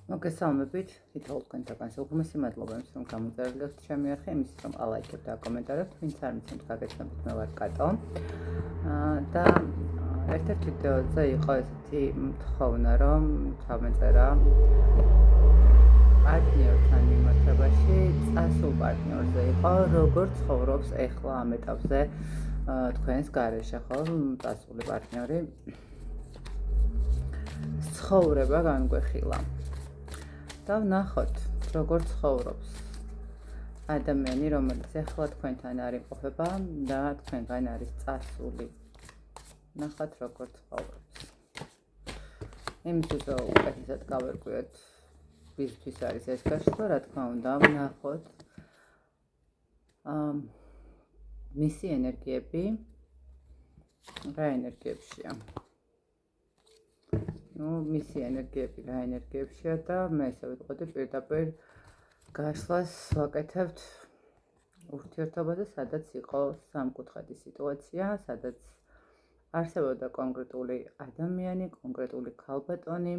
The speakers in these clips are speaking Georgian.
მოგესალმებით, თითოეულ თქვენთაგან უღრმესი მადლობა იმის, რომ გამოწერილეთ ჩემი არხი, იმის, რომ ალაიქებთ და აკომენტარებთ, ვინც არ მიცემთ გაგეცნობით, მე ვარ კატო. და ერთ-ერთ ვიდეოზე იყო ესეთი მთხოვნა, რომ ჩავმეწერა პარტნიორთან მიმართებაში, წასულ პარტნიორზე იყო, როგორ ცხოვრობს ეხლა ამ ეტაპზე თქვენს გარეშე, ხო, წასული პარტნიორი ცხოვრება განგვეხილა. და ვნახოთ, როგორ ცხოვრობს ადამიანი, რომელიც ეხლა თქვენთან არ იმყოფება და თქვენგან არის წასული. ვნახოთ, როგორ ცხოვრობს. იმისთვის რომ უკეთესად გავერკვიოთ, ვისთვის არის ეს გაშლა, რა თქმა უნდა, ვნახოთ მისი ენერგიები, რა ენერგიებშია. მისი ენერგიები რა ენერგიებშია და მე ესე ვიტყოდი პირდაპირ გაშლას ვაკეთებთ ურთიერთობაზე, სადაც იყო სამკუთხედი სიტუაცია, სადაც არსებობდა კონკრეტული ადამიანი, კონკრეტული ქალბატონი,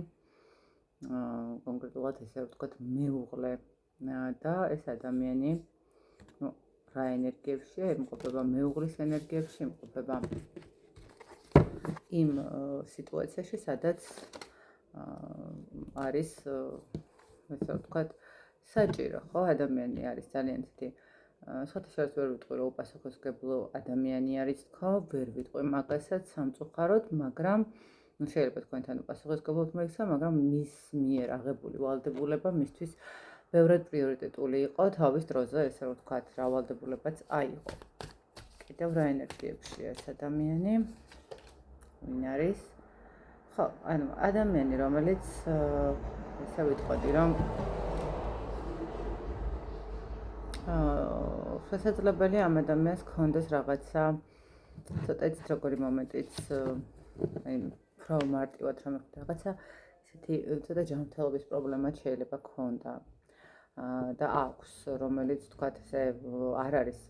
კონკრეტულად ესე ვთქვათ მეუღლე და ეს ადამიანი რა ენერგიებშია, იმყოფება მეუღლის ენერგიებში, იმყოფება იმ სიტუაციაში, სადაც არის ესე ვთქვათ საჭირო, ხო, ადამიანი არის ძალიან ცივი. სხვათა შორის ვერ ვიტყვი, რომ უპასუხისმგებლო ადამიანი არის თქო, ვერ ვიტყვი მაგასაც სამწუხაროდ, მაგრამ შეიძლება თქვენთან უპასუხისმგებლოდ მოიქცა, მაგრამ მის მიერ აღებული ვალდებულება მისთვის ბევრად პრიორიტეტული იყო თავის დროზე, ესე ვთქვათ, რა ვალდებულებაც აიღო. კიდევ რა ენერგიებშია ეს ადამიანი? ვინ არის? ხო, ანუ ადამიანი, რომელიც ესე ვიტყოდი, რომ შესაძლებელია ამ ადამიანს ქონდეს რაღაცა ცოტა იცით როგორი მომენტიც, აი, უფრო მარტივად რომ ეხოთ რაღაცა ისეთი ცოტა ჯანმრთელობის პრობლემაც შეიძლება ქონდა და აქვს, რომელიც თქვათ ესე არ არის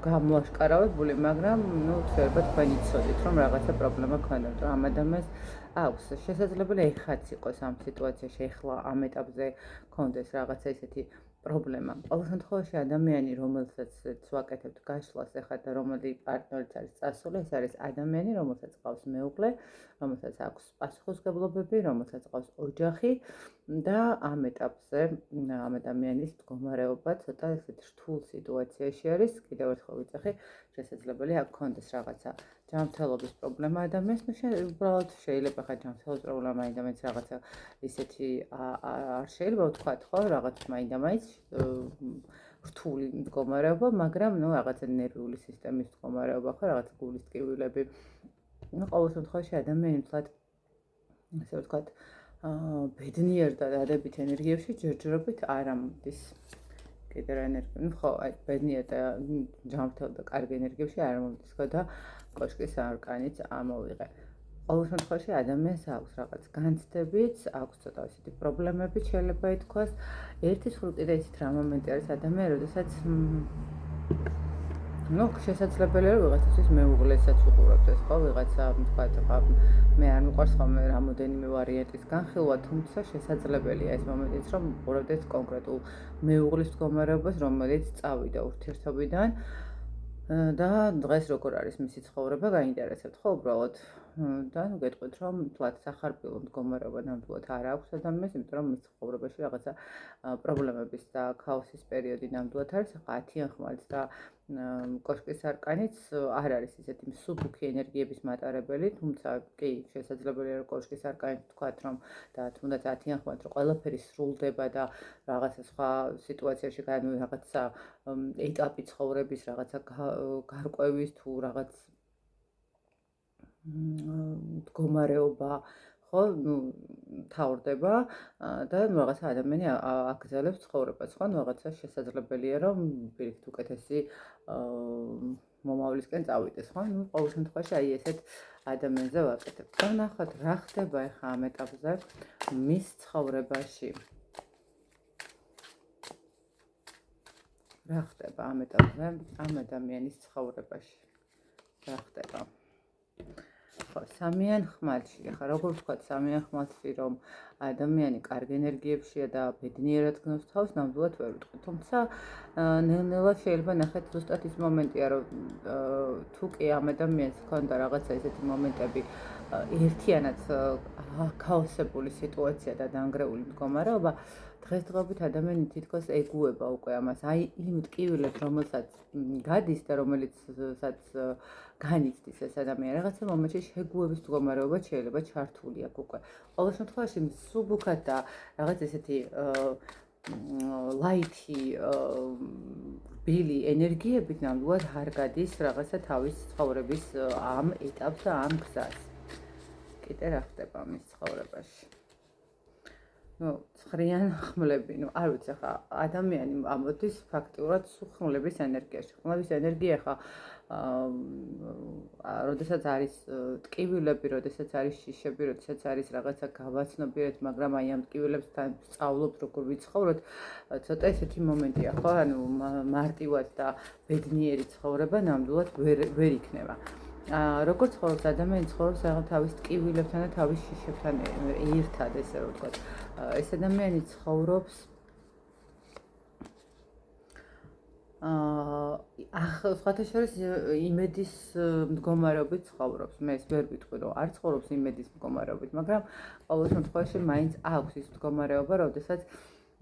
გამოაშკარავებული, მაგრამ შეიძლება თქვენ იცოდით, რომ რაღაცა პრობლემა ქონდა, რომ ამ ადამიანს აქვს შესაძლებელია ეხაც იყოს ამ სიტუაციაში, ეხლა ამ ეტაპზე ქონდეს რაღაცა ისეთი პრობლემა. ყოველ შემთხვევაში ადამიანი, რომელსაც ვაკეთებთ გაშლას ეხლა და რომელიც პარტნიორიც არის წასული, ეს არის ადამიანი, რომელსაც ყავს მეუღლე, რომელსაც აქვს პასუხისმგებლობები, რომელსაც ყავს ოჯახი და ამ ეტაპზე ამ ადამიანის მდგომარეობა ცოტა ესეთ რთულ სიტუაციაში არის. კიდევ ერთხელ ვიწეხი, შესაძლებელია აქ ქონდეს რაღაცა ჯანმრთელობის პრობლემა ადამიანს, უბრალოდ შეიძლება ხა ჯანმრთელობის პრობლემა ადამიანს რაღაცა ისეთი არ შეიძლება ვთქვათ, ხო, რაღაც მაინდა-მაინც რთული მდგომარეობა, მაგრამ რაღაცა ნერვიული სისტემის მდგომარეობა, ხო, რაღაცა გულის ტკივილები. ყოველ შემთხვევაში ადამიანი თლად ასე ვთქვათ, ბედნიერ და დადებით ენერგიებში ჯერჯერობით არ ამოდის. კიდე რა ენერგია, ხო, აი, ბედნიერ და ჯანმრთელ და კარგი ენერგიებში არ ამოდის, ხო და კოშკის არკანიც ამოვიღე. ყოველ შემთხვევაში ადამიანს აქვს რაღაც განცდებიც, აქვს ცოტა ისეთი პრობლემები, შეიძლება ითქვას. ერთი სრუტი და ისეთ რა მომენტი არის ადამიანი, როდესაც შესაძლებელია რომ ვიღაცისთვის მეუღლესაც უყურებდეს, ხო, ვიღაცა ვთქვათ, მე არ მიყვარს ხოლმე რამოდენიმე ვარიანტის განხილვა, თუმცა შესაძლებელია ეს მომენტიც, რომ უყურებდეს კონკრეტულ მეუღლის მდგომარეობას, რომელიც წავიდა ურთიერთობიდან და დღეს როგორ არის მისი ცხოვრება, გაინტერესებთ, ხო, უბრალოდ და გეტყვით, რომ თლად სახარბილო მდგომარეობა ნამდვილად არ აქვს ადამიანს, იმიტომ რომ მის ცხოვრებაში რაღაცა პრობლემების და ქაოსის პერიოდი ნამდვილად არის, ახლა 10-იან ხმალთ და კოშკის არკანიც არ არის ისეთი მსუბუქი ენერგიების მატარებელი, თუმცა კი შესაძლებელია რომ კოშკის არკანი თქვათ, რომ და თუნდაც 10-იან ხმალთ რომ ყველაფერი სრულდება და რაღაცა სხვა სიტუაციაში რაღაცა ეტაპი ცხოვრების, რაღაცა გარკვევის თუ რაღაც მდგომარეობა, ხო, თავრდება და რაღაცა ადამიანი აკრძალებს ცხოვრებას, ხო, რაღაცა შესაძლებელია რომ პირიქით უკეთესი მომავლისკენ წავიდეს, ხო, ყოველ შემთხვევაში აი ესეთ ადამიანზე ვაკეთებ. და ნახოთ რა ხდება ახლა ამ ეტაპზე მის ცხოვრებაში. რა ხდება ამ ეტაპზე ამ ადამიანის ცხოვრებაში? რა ხდება? ხო, სამიან ხმალში, ახლა როგორ ვთქვათ სამიან ხმალში, რომ ადამიანი კარგ ენერგიებშია და ბედნიერად გნობს თავს, ნამდვილად ვერ ვიტყვი. თუმცა ნელ-ნელა შეიძლება ნახეთ ზუსტად ის მომენტია, რომ თუ კი ამ ადამიანს ჰქონდა რაღაცა ესეთი მომენტები, ერთიანად ქაოსებული სიტუაცია და დანგრეული მდგომარეობა, დღესდღეობით ადამიანი თითქოს ეგუება უკვე ამას. აი იმ ტკივილებს, რომელსაც გადის და რომელიცაც განიცდის ეს ადამიანი, რაღაცა მომენტში შეგუების მდგომარეობა შეიძლება ჩართული აქვს უკვე. ყოველ შემთხვევაში მსუბუქად და რაღაც ესეთი ლაითი რბილი ენერგიებით ნამდვილად არ გადის რაღაცა თავის ცხოვრების ამ ეტაპს და ამ გზას. კიდე რა ხდება მის ცხოვრებაში? ცხრიან ხმლები, არ ვიცი, ახლა ადამიანი ამოდის ფაქტიურად ხმლების ენერგიაში. ხმლების ენერგია ახლა როდესაც არის ტკივილები, როდესაც არის შიშები, როდესაც არის რაღაცა გავაცნობიერეთ, მაგრამ აი ამ ტკივილებსთან სწავლობთ, როგორ ვიცხოვროთ, ცოტა ესეთი მომენტია, ხო? ანუ მარტივად და ბედნიერი ცხოვრება ნამდვილად ვერ იქნება. როგორც ცხოვრობს ადამიანი, ცხოვრობს თავის ტკივილებთან და თავის შიშებთან ერთად, ესე რომ ვთქვათ. ეს ადამიანი ცხოვრობს სხვათა შორის იმედის მდგომარეობით ცხოვრობს. მე ეს ვერ ვიტყვი, რომ არ ცხოვრობს იმედის მდგომარეობით, მაგრამ ყოველ შემთხვევაში მაინც აქვს ის მდგომარეობა, როდესაც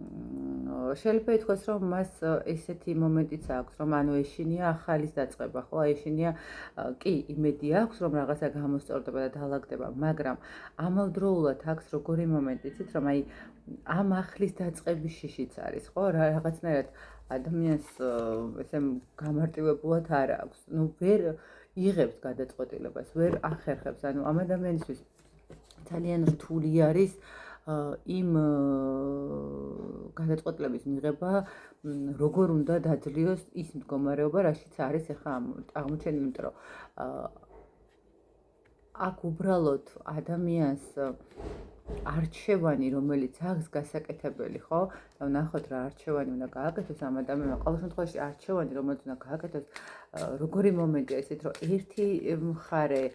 შეიძლება ითქვას, რომ მას ესეთი მომენტიც აქვს, რომ ანუ ეშინია ახალის დაწყება, ხო? ეშინია კი იმედი აქვს, რომ რაღაცა გამოსწორდება და დაალაგდება, მაგრამ ამავდროულად აქვს როგორი მომენტი, იცით, რომ აი ამ ახლის დაწყების შიშიც არის, ხო? რაღაცნაირად ადამიანს ესე გამარტივებულად არ აქვს. ვერ იღებს გადაწყვეტილებას, ვერ ახერხებს. ანუ ამ ადამიანისთვის ძალიან რთული არის იმ გადაწყვეტილების მიღება, როგორ უნდა დაძლიოს ის მდგომარეობა, რაშიც არის ახლა აღმოჩენილი, იმიტომ რომ აქ უბრალოდ ადამიანს არჩევანი, რომელიც აქვს გასაკეთებელი, ხო? და ვნახოთ რა არჩევანი უნდა გააკეთოს ამ ადამიანმა. ყოველ შემთხვევაში არჩევანი, რომელიც უნდა გააკეთოს, როგორი მომენტია ისეთ, რომ ერთი მხარე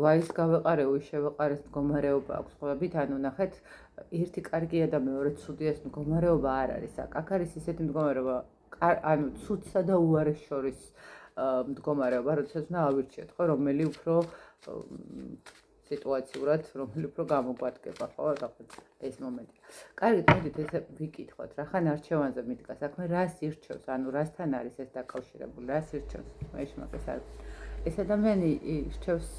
ვაის გავეყარე, וי შევეყარეს მდგომარეობა აქვს ხვდებით, ანუ ნახეთ, ერთი კარგია და მეორე ცუდია მდგომარეობა არ არის. აქ არის ისეთი მდგომარეობა, ანუ ცუდსა და უარეს შორის მდგომარეობა, როდესაც უნდა ავირჩიოთ, ხო, რომელი უფრო სიტუაციურად, რომელი უფრო გამოგვადგება, ხო, ეს მომენტი. კარგით, მოდით ესე ვიკითხოთ, რახან არჩევანზე მიდგა საქმე, რას ირჩევს, ანუ რასთან არის ეს დაკავშირებული, რას ირჩევს, მეშმაკეს არ ეს ადამიანი ირჩევს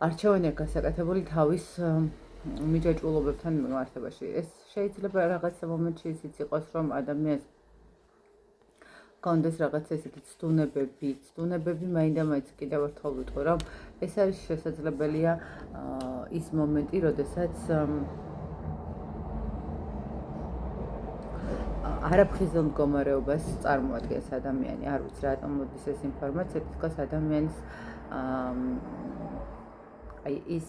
არჩევანია გასაკეთებული თავის მიჯაჭვულობებთან მიმართებაში. ეს შეიძლება რაღაცა მომენტში ისიც იყოს, რომ ადამიანს კონდეს რაღაც ესეთი ცდუნებები მაინდა-მაინც კიდევ ერთხელ ვიტყვი, რომ ეს არის შესაძლებელია ის მომენტი, როდესაც არაფრიზელ მდგომარეობას წარმოადგენს ადამიანი. არ ვიცი რატომ მოდის ეს ინფორმაცია, თითქოს ადამიანის აი ის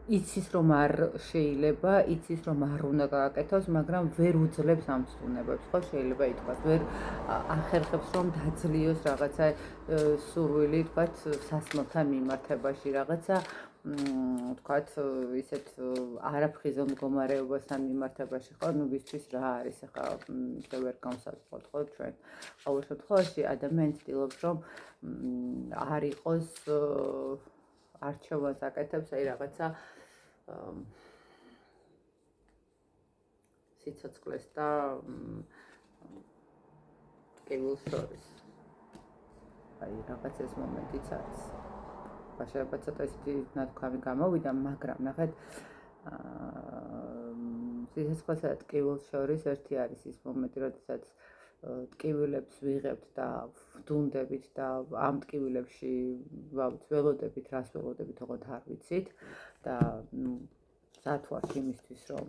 იცის რომ არ შეიძლება, იცის რომ არ უნდა გააკეთოს, მაგრამ ვერ უძლებს ამ ცდუნებებს, ხო, შეიძლება ითქვას, ვერ ახერხებს რომ დაძლიოს რაღაცა სურვილი, თქვათ, სასმელთან მიმართებაში, რაღაცა თქვათ, ისეთ არაფრიზელ მდგომარეობასთან მიმართებაში, ხო, ну ვისთვის რა არის, ახლა ისე ვერ განსაზღვრავთ, ხო, ჩვენ. ყოველ შემთხვევაში ადამიანი ცდილობს, რომ არ იყოს არჩევანს აკეთებს, აი რაღაცა სიცოცხლეს და ტკივილს შორის. აი რაღაც ეს მომენტიც არის. შეიძლება ცოტა ისეთი ნათქვამი გამოვიდა, მაგრამ ნახეთ, სიცოცხლესა და ტკივილს შორის ერთი არის ის მომენტი, როდესაც ტკივილებს ვიღებთ და ვდუნდებით და ამ ტკივილებში ველოდებით, რას ველოდებით, ოღონდ არ ვიცით და სად ვართ იმისთვის, რომ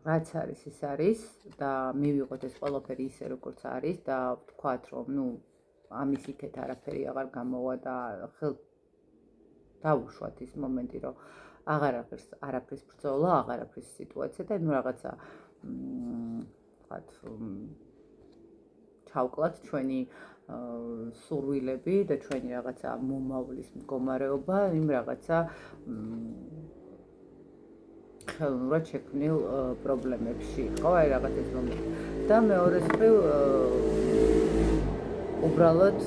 რაც არის ის არის და მივიღოთ ეს ყველაფერი ისე როგორც არის და ვთქვათ, რომ ამის იქეთ არაფერი აღარ გამოვა და დავუშვათ ის მომენტი, რომ აღარ აღერს არაფრის ბრძოლა, აღარაფრის სიტუაცია და რაღაცა ვთქვათ, ჩავკლათ ჩვენი სურვილები და ჩვენი რაღაცა მომავლის მდგომარეობა იმ რაღაცა ხელოვნურად შექმნილ პრობლემებში, ხო, აი რაღაცის მომენტი. და მეორე მხრივ უბრალოდ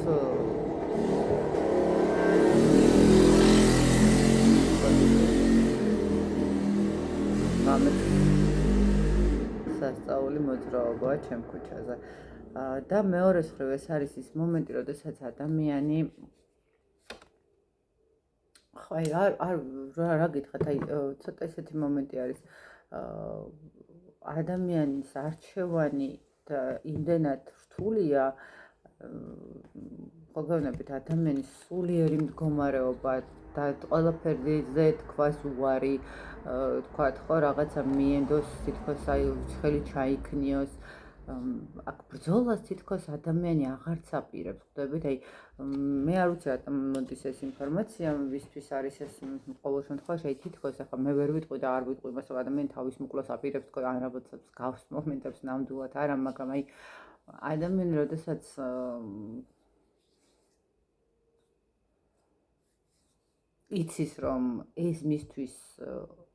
სასწაული მოძრაობაა ჩემ ქუჩაზე. და მეორე მხრივ ეს არის ის მომენტი, როდესაც ადამიანი ხო, აი რა გითხრათ, აი ცოტა ესეთი მომენტი არის. ადამიანის არჩევანი და იმდენად რთულია, მოგეუბნებით, ადამიანის სულიერი მდგომარეობა და ყველაფერზე თქვას უარი, თქვათ ხო, რაღაცა მიენდოს, თითქოს აი ცხელი ჩაიქნიოს. აქ ბრძოლას თითქოს ადამიანი აღარც აპირებს, ხვდებით? აი მე არ ვიცი რატომ მოდის ეს ინფორმაცია, ვისთვის არის ეს ყოველ შემთხვევაში, აი თითქოს ახლა მე ვერ ვიტყვი და არ ვიტყვი იმას, რომ ადამიანი თავის მოკვლას აპირებს, თქო, ან რაღაცა გავს მომენტებს ნამდვილად არა, მაგრამ აი ადამიანი როდესაც იცის, რომ ეს მისთვის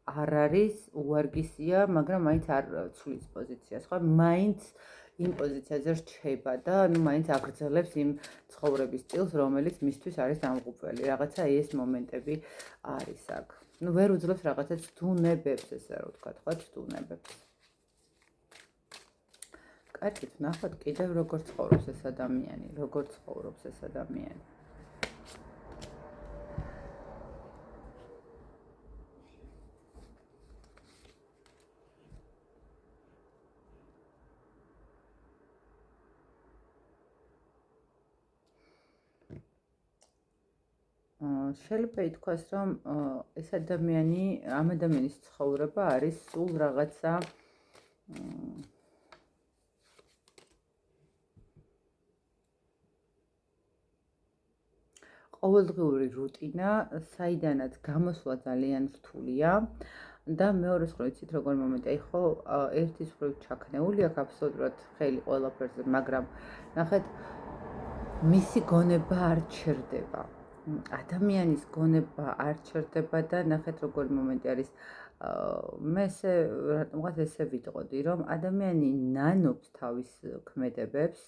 არ არის უვარგისია, მაგრამ მაინც არ ცვლის პოზიციას, ხო? მაინც იმ პოზიციაზე რჩება და ნუ მაინც აგრძელებს იმ ცხოვრების სტილს, რომელიც მისთვის არის დამღუპველი. რაღაცა ეს მომენტები არის აქ. ნუ ვერ უძლებს რაღაცა ცდუნებებს, ესე რომ ვთქვათ, ხო, ცდუნებებს. კარგით, ნახოთ კიდევ როგორ ცხოვრობს ეს ადამიანი, როგორ ცხოვრობს ეს ადამიანი. შეიძლება ითქვას, რომ ეს ადამიანი, ამ ადამიანის ცხოვრება არის სულ რაღაცა ყოველდღიური რუტინა, საიდანაც გამოსვლა ძალიან რთულია და მეორე მხრივ იცით როგორ მომენტი, აი ხო, ერთის მხრივ ჩაქნეული აქვს აბსოლუტურად ხელი ყველაფერზე, მაგრამ ნახეთ, მისი გონება არ ჩერდება. ადამიანის გონება არ ჩერდება და ნახეთ როგორი მომენტი არის. მე ესე რატომღაც ესე ვიტყოდი, რომ ადამიანი ნანობს თავის ქმედებებს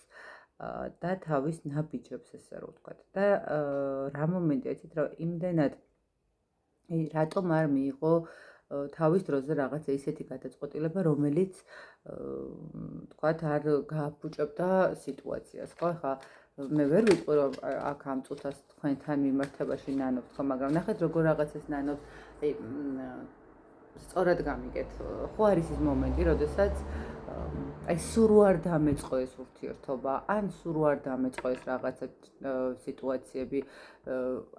და თავის ნაბიჯებს, ესე რომ ვთქვათ. და რა მომენტია, იცით, რომ იმდენად რატომ არ მიიღო თავის დროზე რაღაცა ისეთი გადაწყვეტილება, რომელიც ვთქვათ, არ გააფუჭებდა სიტუაციას, ხო? ხა მე ვერ ვიტყვი, რომ აქ ამ წუთას თქვენთან მიმართებაში ნანობთ, ხო, მაგრამ ნახეთ როგორ რაღაცას ნანობთ, აი სწორად გამიგეთ. ხო არის ის მომენტი, როდესაც აი სულ არ დამეწყო ეს ურთიერთობა, ან სულ არ დამეწყო ეს რაღაცა სიტუაციები,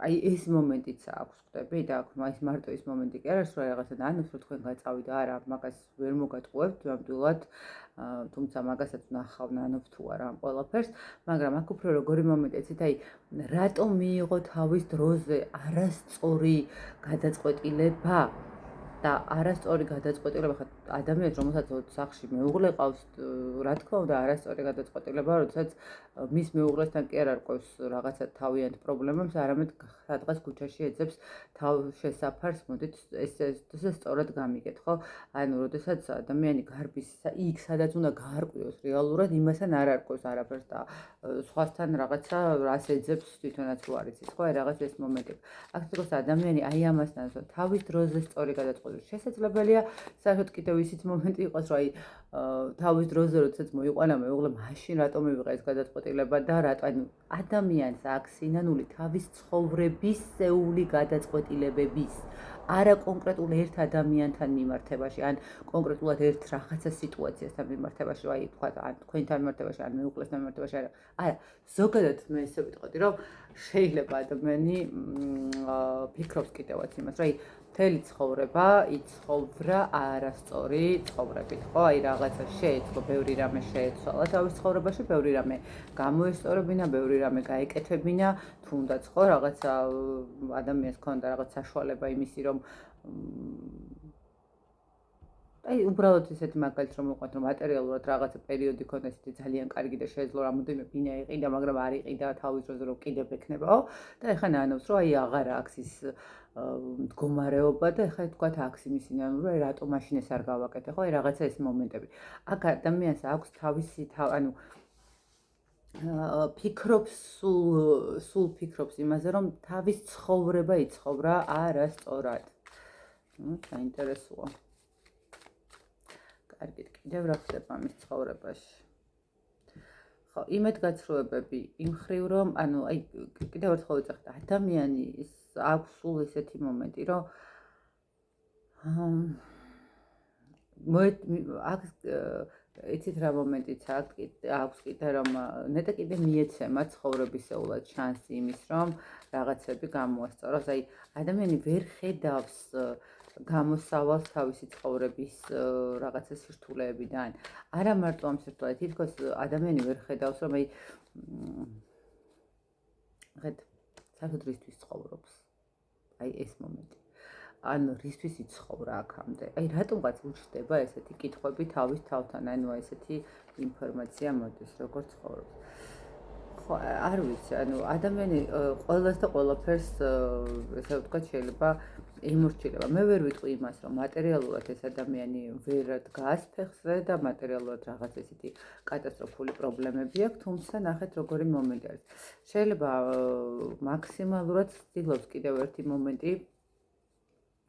აი ეს მომენტიც აქვს, ხვდები? და აქ ის მარტო ის მომენტი კი არის, რომ რაღაცა ნანობს, რომ თქვენ გაწავიდა, არა, მაგას ვერ მოგატყუებთ ნამდვილად, თუმცა მაგასაც ვნახავ ნანობს თუ არა ამ ყველაფერს, მაგრამ აქ უფრო როგორი მომენტია, იცით, აი რატომ მიიღო თავის დროზე არასწორი გადაწყვეტილება და არასწორი გადაწყვეტილება, ხა ადამიანს რომელსაც სახლში მეუღლე ყავს, რა თქმა უნდა, არასწორი გადაწყვეტილება, როდესაც მის მეუღლესთან კი არ არკვევს რაღაცა თავიანთ პრობლემებს, არამედ სადღაც ქუჩაში ეძებს თავ შესაფარს, მოდით ეს სწორად გამიგეთ, ხო? ანუ, როდესაც ადამიანი გარბის იქ, სადაც უნდა გაარკვიოს რეალურად, იმასთან არ არკვევს არაფერს და სხვასთან რაღაცა რას ეძებს თვითონაც რო არის ის, ხო? აი რაღაც ეს მომენტები. აქ თქოს ადამიანი აი ამასთან თავის დროზე სწორი გადაწყვეტილება შესაძლებელია, საერთოდ კიდევ ისიც მომენტი იყოს, რომ აი თავის დროზე როდესაც მოიყვანა მეუღლე, მაშინ რატომ მივიღა ეს გადაწყვეტილება და რატომ ადამიანს აქვს სინანული თავის ცხოვრებისეული გადაწყვეტილებების, არა კონკრეტულ ერთ ადამიანთან მიმართებაში, ან კონკრეტულად ერთ რაღაცა სიტუაციასთან მიმართებაში, აი თქვა, ან თქვენთან მიმართებაში, ან მეუღლესთან მიმართებაში, არა, ზოგადად მე ესე ვიტყოდი, რომ შეიძლება ადამიანი ფიქრობს კიდევაც იმას, რომ აი მთელი ცხოვრება იცხოვრა არასწორი ცხოვრებით, ხო? აი რაღაცა შეეძლო, ბევრი რამე შეეცვალა თავის ცხოვრებაში, ბევრი რამე გამოესწორებინა, ბევრი რამე გაეკეთებინა, თუნდაც ხო, რაღაცა ადამიანს ჰქონდა რაღაც საშუალება იმისი, რომ აი უბრალოდ ისეთი მაგალითს რომ ვიყავთ რომ მატერიალურად რაღაცა პერიოდი ქონდეს ისეთი ძალიან კარგი და შეეძლო რამოდენიმე ბინა იყიდა, მაგრამ არ იყიდა თავის დროზე რომ კიდევ ექნებაო და ეხლა ნანობს რომ აი აღარა აქვს ის მდგომარეობა და ეხლა თქვათ აქვს იმის ინანო რომ აი რატო მაშინ ეს არ გავაკეთე ხო აი რაღაცა ეს მომენტები. აქ ადამიანს აქვს თავისი ანუ ფიქრობს სულ ფიქრობს იმაზე რომ თავის ცხოვრება იცხოვრა არასწორად. საინტერესოა. კარგით, კიდევ რა ხდება მის ცხოვრებაში? ხო, იმედგაცრუებები იმ ხრივ რომ, ანუ აი კიდევ ერთხელ ვიძახით, ადამიანის აქვს სულ ესეთი მომენტი, რომ აქ იცით რა მომენტიც აქვს კიდე რომ ნეტა კიდე მიეცემა ცხოვრებისეულად შანსი იმის რომ რაღაცები გამოასწოროს. აი ადამიანი ვერ ხედავს გამოსავალს თავისი ცხოვრების რაღაცა სირთულეებიდან. არა მარტო ამ სირთულეებით, თითქოს ადამიანი ვერ ხედავს რომ აი ხედ საერთოდ რისთვის ცხოვრობს. აი ეს მომენტი. ან რისთვის იცხოვრა აქამდე. აი რატომღაც უჩნდება ესეთი კითხვები თავის თავთან, ანუ ესეთი ინფორმაცია მოდის, როგორ ცხოვრობს. ხო, არ ვიცი, ანუ ადამიანი ყველას და ყველაფერს ესე ვთქვათ შეიძლება ემორჩილება. მე ვერ ვიტყვი იმას, რომ მატერიალურად ეს ადამიანი ვერ დგას ფეხზე და მატერიალურად რაღაც ესეთი კატასტროფული პრობლემები აქვს, თუმცა ნახეთ როგორი მომენტი არის. შეიძლება მაქსიმალურად ცდილობს კიდევ ერთი მომენტი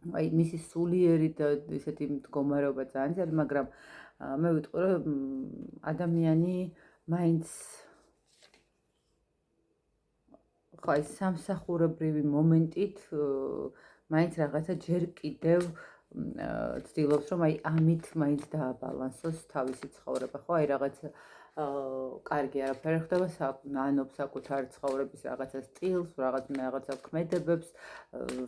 აი მისი სულიერი და ესეთი მდგომარეობა ძალიან ძლიერი, მაგრამ მე ვიტყვი რომ ადამიანი მაინც ხო აი სამსახურებრივი მომენტით მაინც რაღაცა ჯერ კიდევ ცდილობს რომ აი ამით მაინც დააბალანსოს თავისი ცხოვრება, ხო აი რაღაცა კარგი არაფერი ხდება, ნანობს საკუთარი ცხოვრების რაღაცა სტილს, რაღაცა ქმედებებს,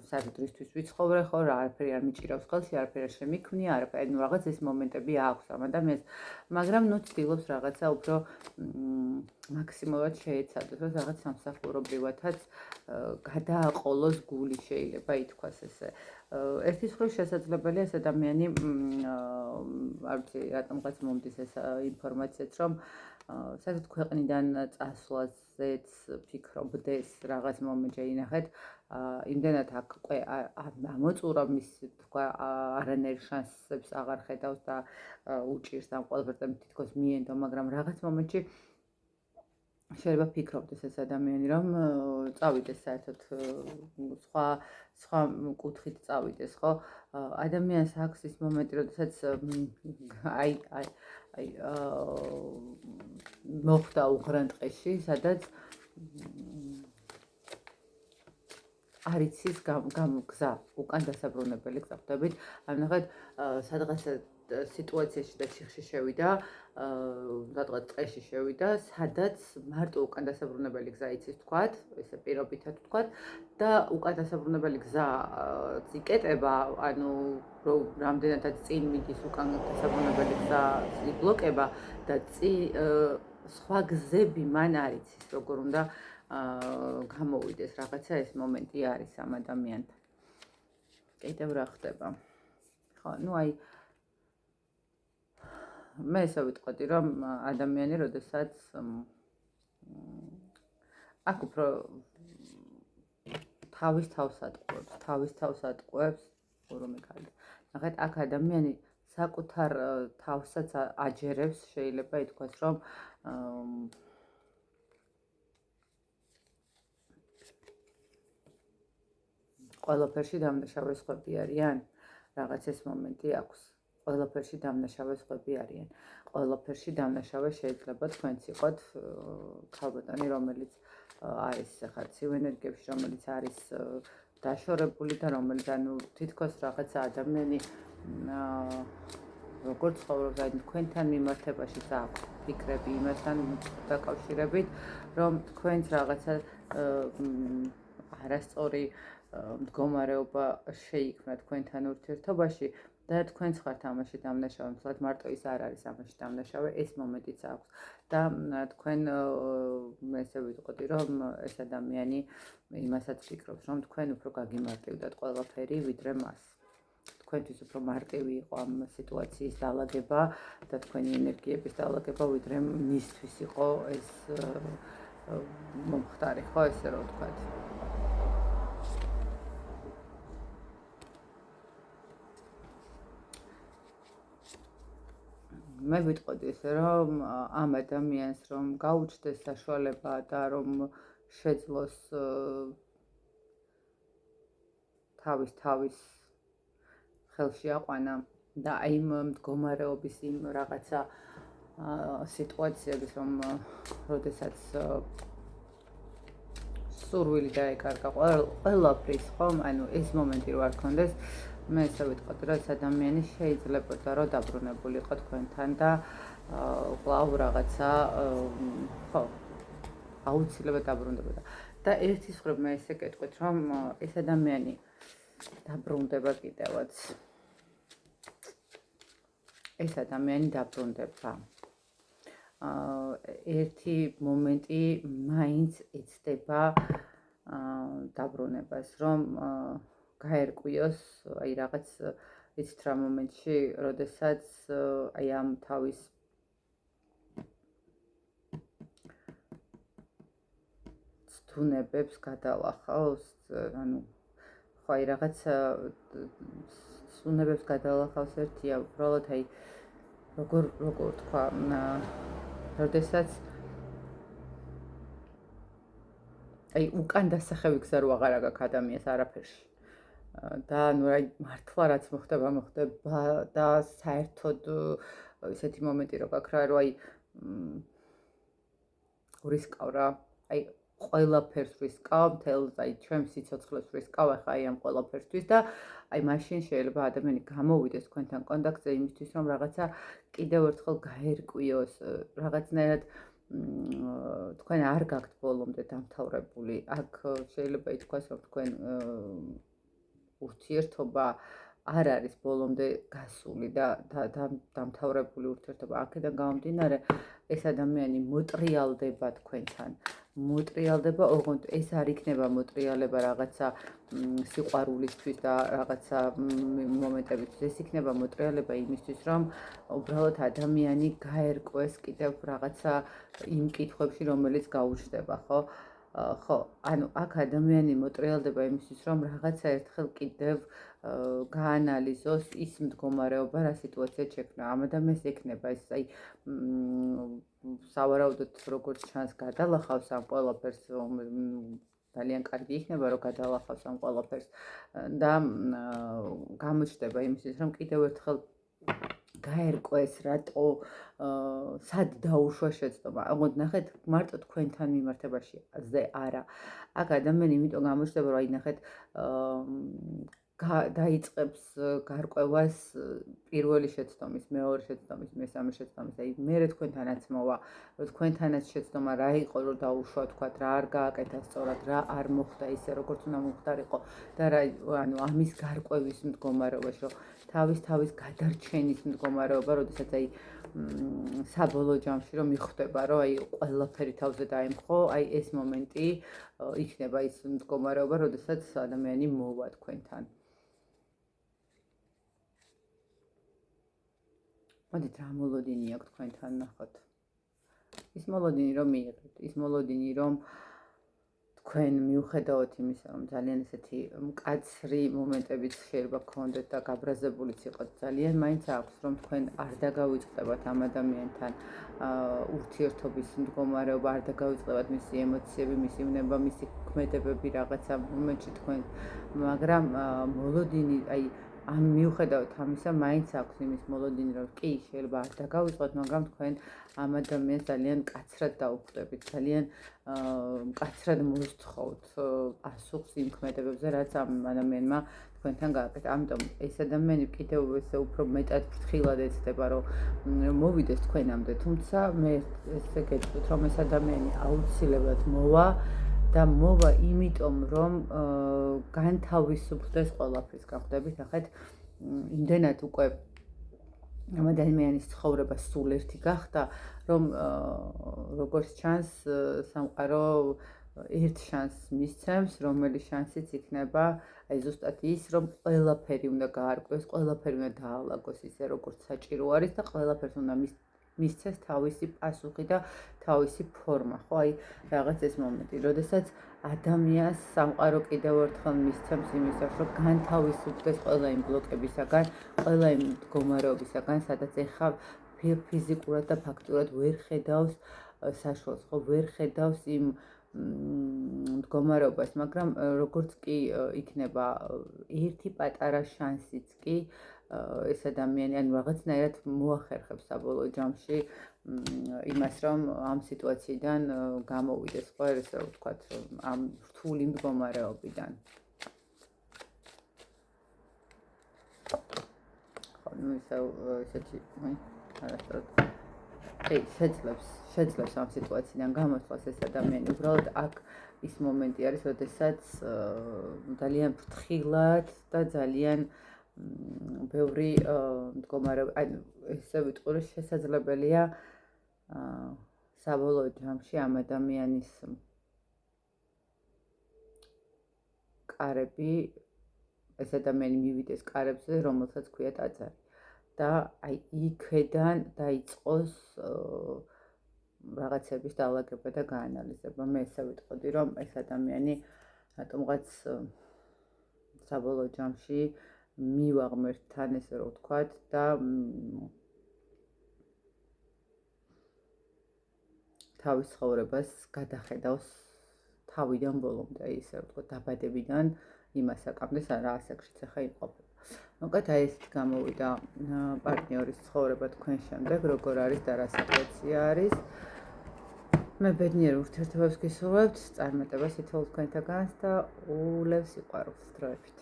საერთოდ რისთვის ვიცხოვრე, ხო, არაფერი არ მიჭირავს ხელში, არაფერი არ შემიქმნია, არაფერი, ну რაღაც ეს მომენტები აქვს ამ ადამიანს, მაგრამ ну ცდილობს რაღაცა უფრო მაქსიმალურად შეეცადოს, რომ რაღაც სამსახურობრივათაც გადააყოლოს გული შეიძლება ითქვას ესე. ერთის მხრივ შესაძლებელია ეს ადამიანი არ ვიცი რატომღაც მომდის ეს ინფორმაციაც რომ საერთოდ ქვეყნიდან წასვლაზეც ფიქრობდეს რაღაც მომენტში ინახეთ იმდენად აქ უკვე ამოწურა მის თქვა არანაირ შანსებს აღარ ხედავს და უჭირს ამ ყველაფერთან თითქოს მიენდო, მაგრამ რაღაც მომენტში შეიძლება ფიქრობდეს ეს ადამიანი რომ წავიდეს საერთოდ სხვა კუთხით წავიდეს, ხო? ადამიანს აქვს ის მომენტი, როდესაც აი მოხდა უღრან ტყეში, სადაც არ იცის გზა, უკან დასაბრუნებელი გზა ხვდებით. ანუ ნახეთ, სადღაც სიტუაციაში და ციხში შევიდა, სადღაც ტყეში შევიდა, სადაც მარტო უკან დასაბრუნებელი გზა იცის თქვათ, ესე პირობითად თქვათ და უკან დასაბრუნებელი გზა იკეტება, ანუ რამდენადაც წინ მიდის უკან დასაბრუნებელი გზა იბლოკება და სხვა გზები მან არ იცის, როგორ უნდა გამოვიდეს, რაღაცა ეს მომენტი არის ამ ადამიანთან. კიდევ რა ხდება? ხო, ну აი მე ესე ვიტყოდი, რომ ადამიანი, როდესაც აქ უფრო თავის თავს ატყუებს, რომე კარგი. ნახეთ, აქ ადამიანი საკუთარ თავსაც აჯერებს, შეიძლება ითქვას, რომ ყველაფერში დამნაშავე სხვები არიან, რაღაც ეს მომენტი აქვს. ყველაფერში დამნაშავე სხვები არიან. ყველაფერში დამნაშავე შეიძლება თქვენც იყოთ ქალბატონი, რომელიც არის ახლა ცივ ენერგიებში, რომელიც არის დაშორებული და რომელიც ანუ თითქოს რაღაცა ადამიანი როგორც ცხოვრობს, აი თქვენთან მიმართებაშიც აქვს ფიქრები იმასთან დაკავშირებით, რომ თქვენც რაღაცა არასწორი მდგომარეობა შეიქმნა თქვენთან ურთიერთობაში და თქვენც ხართ ამაში დამნაშავე, მთლად მარტო ის არ არის ამაში დამნაშავე, ეს მომენტიც აქვს. და თქვენ მე ესე ვიტყოდი, რომ ეს ადამიანი იმასაც ფიქრობს, რომ თქვენ უფრო გაგიმარტივდათ ყველაფერი, ვიდრე მას. თქვენთვის უფრო მარტივი იყო ამ სიტუაციის დაალაგება და თქვენი ენერგიების დაალაგება, ვიდრე მისთვის იყო ეს მომხდარი, ხო, ესე რომ ვთქვათ. მე ვიტყოდი ესე, რომ ამ ადამიანს რომ გაუჩნდეს საშუალება და რომ შეძლოს თავის ხელში აყვანა და აი იმ მდგომარეობის იმ რაღაცა სიტუაციების, რომ როდესაც სურვილი დაეკარგა ყველაფრის, ხომ? ანუ ეს მომენტი რო არ ქონდეს, მე ესე ვიტყოდი, რომ ეს ადამიანი შეიძლებოდა რომ დაბრუნებულიყო თქვენთან და კვლავ რაღაცა ხო, აუცილებლად დაბრუნდებოდა. და ერთის მხრივ მე ესე გეტყვით, რომ ეს ადამიანი დაბრუნდება კიდევაც. ეს ადამიანი დაბრუნდება. ერთი მომენტი მაინც ეცდება დაბრუნებას, რომ გაერკვიოს, აი რაღაც იცით რა მომენტში, როდესაც აი ამ თავის ცდუნებებს გადალახავს, ანუ ხო აი რაღაც ცდუნებებს გადალახავს ერთია, უბრალოდ აი როგორ თქვა, როდესაც აი უკან დასახევი გზა რო აღარ აქვს ადამიანს არაფერში. და ნუ აი მართლა რაც მოხდება და საერთოდ ესეთი მომენტი რო გაქვს რა, რომ აი ვისკავ რა, აი ყველაფერს ვისკავ, მთელს აი ჩემს სიცოცხლეს ვისკავ ახლა აი ამ ყველაფერთვის და აი მაშინ შეიძლება ადამიანი გამოვიდეს თქვენთან კონტაქტზე იმისთვის, რომ რაღაცა კიდევ ერთხელ გაერკვიოს, რაღაცნაირად თქვენ არ გაქვთ ბოლომდე დამთავრებული. აქ შეიძლება ითქვას, რომ თქვენ ურთიერთობა არ არის ბოლომდე გასული და დამთავრებული ურთიერთობა. აქედან გამომდინარე, ეს ადამიანი მოტრიალდება თქვენთან. მოტრიალდება, ოღონდ ეს არ იქნება მოტრიალება რაღაცა სიყვარულისთვის და რაღაცა მომენტებისთვის. ეს იქნება მოტრიალება იმისთვის, რომ უბრალოდ ადამიანი გაერკვეს კიდევ რაღაცა იმ კითხვებში, რომელიც გაუჩნდება, ხო? ხო, ანუ აქ ადამიანი მოტრიალდება იმისთვის, რომ რაღაცა ერთხელ კიდევ გაანალიზოს ის მდგომარეობა, რა სიტუაცია შექმნა. ამ ადამიანს ექნება ეს აი სავარაუდოდ როგორც ჩანს გადალახავს ამ ყველაფერს, ძალიან კარგი იქნება, რომ გადალახავს ამ ყველაფერს და გამოჩნდება იმისთვის, რომ კიდევ ერთხელ გაერკვეს, რატო სად დაუშვა შეცდომა. ოღონდ ნახეთ, მარტო თქვენთან მიმართებაში ზე არა. აქ ადამიანი იმიტომ გამოჩნდება, რომ აი ნახეთ დაიწყებს გარკვევას პირველი შეცდომის, მეორე შეცდომის, მესამე შეცდომის. აი მერე თქვენთანაც მოვა, რომ თქვენთანაც შეცდომა რა იყო, რომ დაუშვა, თქვათ, რა არ გააკეთა სწორად, რა არ მოხდა ისე, როგორც უნდა მოხდარიყო და რა, ანუ ამის გარკვევის მდგომარეობაში, რომ თავის გადარჩენის მდგომარეობა, როდესაც აი საბოლოო ჯამში რომ მიხვდება, რომ აი ყველაფერი თავზე დაემხო, აი ეს მომენტი იქნება ის მდგომარეობა, როდესაც ადამიანი მოვა თქვენთან. მოდით რა მოლოდინი აქვს თქვენთან ნახოთ. ის მოლოდინი რომ მიიღეთ, ის მოლოდინი რომ თქვენ მიუხედავად იმისა, რომ ძალიან ესეთი მკაცრი მომენტებიც შეიძლება გქონდეთ და გაბრაზებულიც იყოთ, ძალიან მაინც აქვს, რომ თქვენ არ დაგავიწყდებათ ამ ადამიანთან ურთიერთობის მდგომარეობა, არ დაგავიწყდებათ მისი ემოციები, მისი უნება, მისი ქმედებები რაღაცა მომენტში თქვენ, მაგრამ მოლოდინი, აი ამ მიუხედავად ამისა, მაინც აქვს იმის მოლოდინი, რომ კი, შეიძლება არ დაგავიწყოთ, მაგრამ თქვენ ამ ადამიანს ძალიან მკაცრად დაუხვდებით, ძალიან მკაცრად მოსთხოვთ პასუხს იმ ქმედებებზე, რაც ამ ადამიანმა თქვენთან გააკეთა. ამიტომ ეს ადამიანი კიდევ ესე უფრო მეტად ფრთხილად ეცდება, რომ მოვიდეს თქვენამდე, თუმცა მე ესე გეტყვით, რომ ეს ადამიანი აუცილებლად მოვა და მოვა იმიტომ, რომ განთავისუფლდეს ყველაფრის. გახვდებით, ნახეთ, იმდენად უკვე ამ ადამიანის ცხოვრება სულ ერთი გახდა, რომ როგორც ჩანს, სამყარო ერთ შანსს მისცემს, რომელიც შანსიც იქნება აი ზუსტად ის, რომ ყველაფერი უნდა გაარკვევს, ყველაფერი უნდა დაალაგოს ისე, როგორც საჭირო არის და ყველაფერს უნდა მისცეს თავისი პასუხი და თავისი ფორმა, ხო? აი რაღაც ეს მომენტი, როდესაც ადამიანს სამყარო კიდევ ერთხელ მისცემს იმისას, რომ განთავისუფლდეს ყველა იმ ბლოკებისაგან, ყველა იმ მდგომარეობისაგან, სადაც ეხლა ფიზიკურად და ფაქტურად ვერ ხედავს საშუალს, ხო, ვერ ხედავს იმ მდგომარეობას, მაგრამ როგორც კი იქნება ერთი პატარა შანსიც კი ეს ადამიანი ან რაღაცნაირად მოახერხებს საბოლოო ჯამში იმას, რომ ამ სიტუაციიდან გამოვიდეს, ხო, ესე რომ ვთქვათ, ამ რთული მდგომარეობიდან. ხო, ну ესეთი, არასდროს შეძლებს ამ სიტუაციიდან გამოსვლას ეს ადამიანი. უბრალოდ აქ ის მომენტი არის, როდესაც ძალიან ფრთხილად და ძალიან ბევრი მდგომარეობა, ანუ ესე ვიტყვი, რომ შესაძლებელია საბოლოო ჯამში ამ ადამიანის კარები, ეს ადამიანი მივიდეს კარებზე, რომელსაც ქვია ტაძარი. და აი იქედან დაიწყოს რაღაცების დაალაგება და გაანალიზება. მე ესე ვიტყოდი, რომ ეს ადამიანი რატომღაც საბოლოო ჯამში მივაღმერთ თან, ესე რომ ვთქვათ, და თავის ცხოვრებას გადახედავს თავიდან ბოლომდე, ისე რომ ვთქვათ, დაბადებიდან იმას აკამდეს, რა ასაკშიც ახლა იმყოფება. მოკლედ აი ესეთ გამოვიდა პარტნიორის ცხოვრება თქვენ შემდეგ, როგორ არის და რა სიტუაცია არის. მე ბედნიერ ურთიერთობებს გისურვებთ, წარმატებას ითხოვთ თქვენთაგანს და ულევს სიყვარულს დროებით.